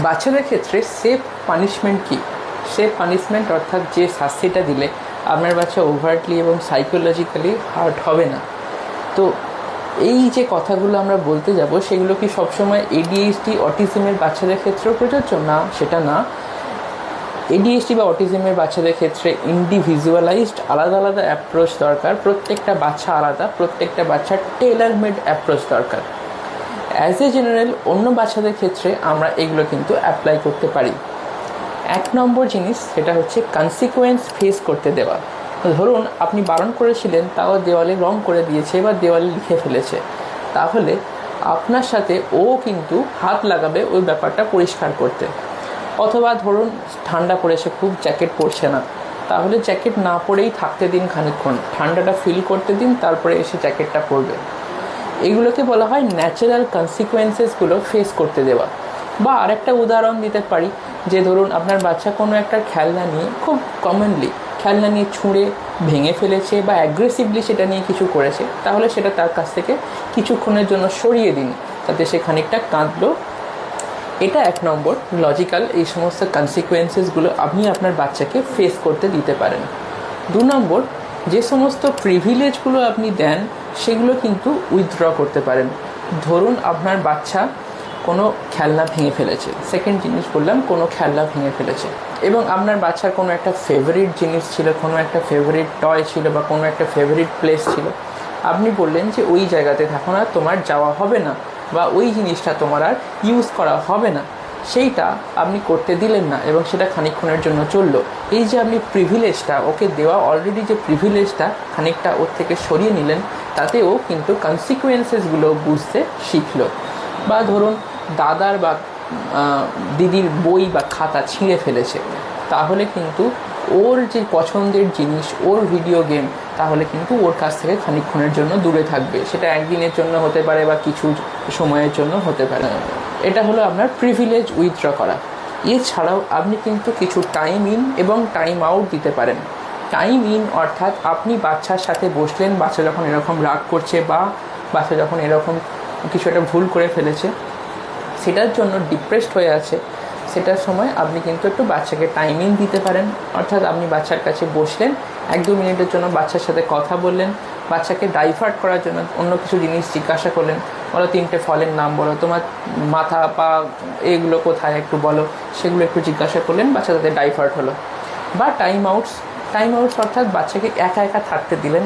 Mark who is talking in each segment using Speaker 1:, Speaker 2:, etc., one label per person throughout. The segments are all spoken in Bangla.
Speaker 1: বাচ্চাদের ক্ষেত্রে সেফ পানিশমেন্ট কী? সেফ পানিশমেন্ট অর্থাৎ যে শাস্তিটা দিলে আপনার বাচ্চা ওভারটলি এবং সাইকোলজিক্যালি হার্ট হবে না। তো এই যে কথাগুলো আমরা বলতে যাব সেগুলো কি সবসময় এডিএইচডি অটিজমের বাচ্চাদের ক্ষেত্রেও প্রযোজ্য? না, সেটা না। এডিএইচডি বা অটিজমের বাচ্চাদের ক্ষেত্রে ইন্ডিভিজুয়ালাইজড আলাদা আলাদা অ্যাপ্রোচ দরকার। প্রত্যেকটা বাচ্চা আলাদা, প্রত্যেকটা বাচ্চার টেলার মেড অ্যাপ্রোচ দরকার। অ্যাজ এ জেনারেল অন্য বাচ্চাদের ক্ষেত্রে আমরা এগুলো কিন্তু অ্যাপ্লাই করতে পারি। 1 নম্বর জিনিস সেটা হচ্ছে কনসিকুয়েন্স ফেস করতে দেওয়া। ধরুন আপনি বারণ করেছিলেন, তাও দেওয়ালে রং করে দিয়েছে বা দেওয়ালে লিখে ফেলেছে, তাহলে আপনার সাথে ও কিন্তু হাত লাগাবে ওই ব্যাপারটা পরিষ্কার করতে। অথবা ধরুন ঠান্ডা পড়েছে, খুব জ্যাকেট পরছে না, তাহলে জ্যাকেট না পরেই থাকতে দিন খানিকক্ষণ, ঠান্ডাটা ফিল করতে দিন, তারপরে এসে জ্যাকেটটা পরবে। এগুলোকে বলা হয় ন্যাচারাল কনসিকুয়েন্সেসগুলো ফেস করতে দেওয়া। বা আরেকটা উদাহরণ দিতে পারি, যে ধরুন আপনার বাচ্চা কোনো একটা খেলনা নিয়ে, খুব কমনলি খেলনা নিয়ে ছুঁড়ে ভেঙে ফেলেছে বা অ্যাগ্রেসিভলি সেটা নিয়ে কিছু করেছে, তাহলে সেটা তার কাছ থেকে কিছুক্ষণের জন্য সরিয়ে দিন, তাতে সে খানিকটা কাঁদলো। এটা 1 নম্বর লজিক্যাল। এই সমস্ত কনসিকুয়েন্সেসগুলো আপনি আপনার বাচ্চাকে ফেস করতে দিতে পারেন। 2 নম্বর, যে সমস্ত প্রিভিলেজগুলো আপনি দেন সেগুলো কিন্তু উইথড্র করতে পারেন। ধরুন আপনার বাচ্চা কোনো খেলনা ভেঙে ফেলেছে, সেকেন্ড জিনিস বললাম, কোনো খেলনা ভেঙে ফেলেছে, এবং আপনার বাচ্চার কোনো একটা ফেভারিট জিনিস ছিল, কোনো একটা ফেভারিট টয় ছিল বা কোনো একটা ফেভারিট প্লেস ছিল। আপনি বললেন যে ওই জায়গাতে থাকো না, তোমার যাওয়া হবে না, বা ওই জিনিসটা তোমার আর ইউজ করা হবে না, সেইটা আপনি করতে দিলেন না এবং সেটা খানিকক্ষণের জন্য চললো। এই যে আপনি প্রিভিলেজটা ওকে দেওয়া, অলরেডি যে প্রিভিলেজটা খানিকটা ওর থেকে সরিয়ে নিলেন, তাতেও কিন্তু কনসিকুয়েন্সেসগুলো বুঝতে শিখলো। বা ধরুন দাদার বা দিদির বই বা খাতা ছিঁড়ে ফেলেছে, তাহলে কিন্তু ওর যে পছন্দের জিনিস, ওর ভিডিও গেম, তাহলে কিন্তু ওর কাছ থেকে খানিকক্ষণের জন্য দূরে থাকবে। সেটা একদিনের জন্য হতে পারে বা কিছু সময়ের জন্য হতে পারে। এটা হলো আপনার প্রিভিলেজ উইথড্র করা। এছাড়াও আপনি কিন্তু কিছু টাইম ইন এবং টাইম আউট দিতে পারেন। টাইম ইন অর্থাৎ আপনি বাচ্চার সাথে বসলেন, বাচ্চা যখন এরকম রাগ করছে বা বাচ্চা যখন এরকম কিছু একটা ভুল করে ফেলেছে, সেটার জন্য ডিপ্রেসড হয়ে আছে, সেটার সময় আপনি কিন্তু একটু বাচ্চাকে টাইম ইন দিতে পারেন। অর্থাৎ আপনি বাচ্চার কাছে বসলেন, 1-2 মিনিটের জন্য বাচ্চার সাথে কথা বললেন, বাচ্চাকে ডাইভার্ট করার জন্য অন্য কিছু জিনিস জিজ্ঞাসা করলেন। বলো 3টে ফলের নাম বলো, তোমার মাথা পা এগুলো কোথায় একটু বলো, সেগুলো একটু জিজ্ঞাসা করলেন, বাচ্চা তাদের ডাইভার্ট হলো। বা টাইম আউটস অর্থাৎ বাচ্চাকে একা একা থাকতে দিলেন।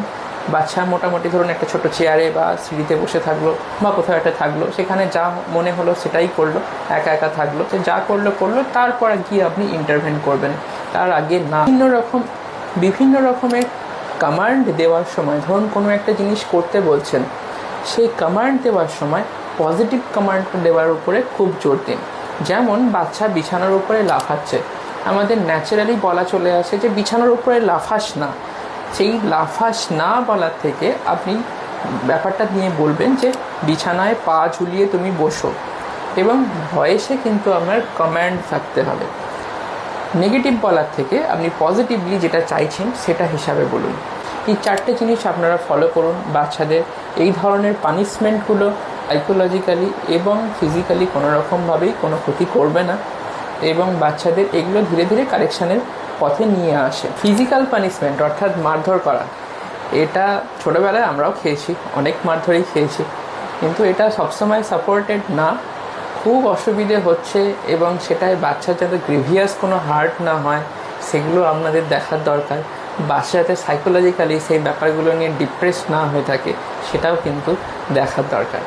Speaker 1: বাচ্চা মোটামুটি ধরুন একটা ছোটো চেয়ারে বা সিঁড়িতে বসে থাকলো বা কোথাও একটা থাকলো, সেখানে যা মনে হলো সেটাই করলো, একা একা থাকলো, সে যা করলো, তারপর গিয়ে আপনি ইন্টারভেন করবেন, তার আগে না। বিভিন্ন রকমের কমান্ড দেওয়ার সময়, ধরুন কোনো একটা জিনিস করতে বলছেন, সেই কমান্ড দেওয়ার সময় পজিটিভ কমান্ড দেওয়ার উপরে খুব জোর দিন। যেমন বাচ্চা বিছানার উপরে লাফাচ্ছে, আমাদের ন্যাচারালি বলা চলে আসে যে বিছানার উপরে লাফাস না। সেই লাফাস না বলার থেকে আপনি ব্যাপারটা নিয়ে বলবেন যে বিছানায় পা ঝুলিয়ে তুমি বসো, এবং ভয়েসে কিন্তু আপনার কমান্ড থাকতে হবে। নেগেটিভ বলার থেকে আপনি পজিটিভলি যেটা চাইছেন সেটা হিসাবে বলুন। এই 4টে জিনিস আপনারা ফলো করুন। বাচ্চাদের এই ধরনের পানিশমেন্টগুলো সাইকোলজিক্যালি এবং ফিজিক্যালি কোনো রকমভাবেই কোনো ক্ষতি করবে না, এবং বাচ্চাদের এগুলো ধীরে ধীরে কারেকশানের পথে নিয়ে আসে। ফিজিক্যাল পানিশমেন্ট অর্থাৎ মারধর করা, এটা ছোটোবেলায় আমরাও খেয়েছি, অনেক মারধরই খেয়েছি, কিন্তু এটা সবসময় সাপোর্টেড না। খুব অসুবিধে হচ্ছে এবং সেটায় বাচ্চার যাতে গ্রিভিয়াস কোনো হার্ট না হয় সেগুলো আপনাদের দেখার দরকার। বাচ্চা যাতে সাইকোলজিক্যালি সেই ব্যাপারগুলো নিয়ে ডিপ্রেস না হয়ে থাকে সেটাও কিন্তু দেখার দরকার।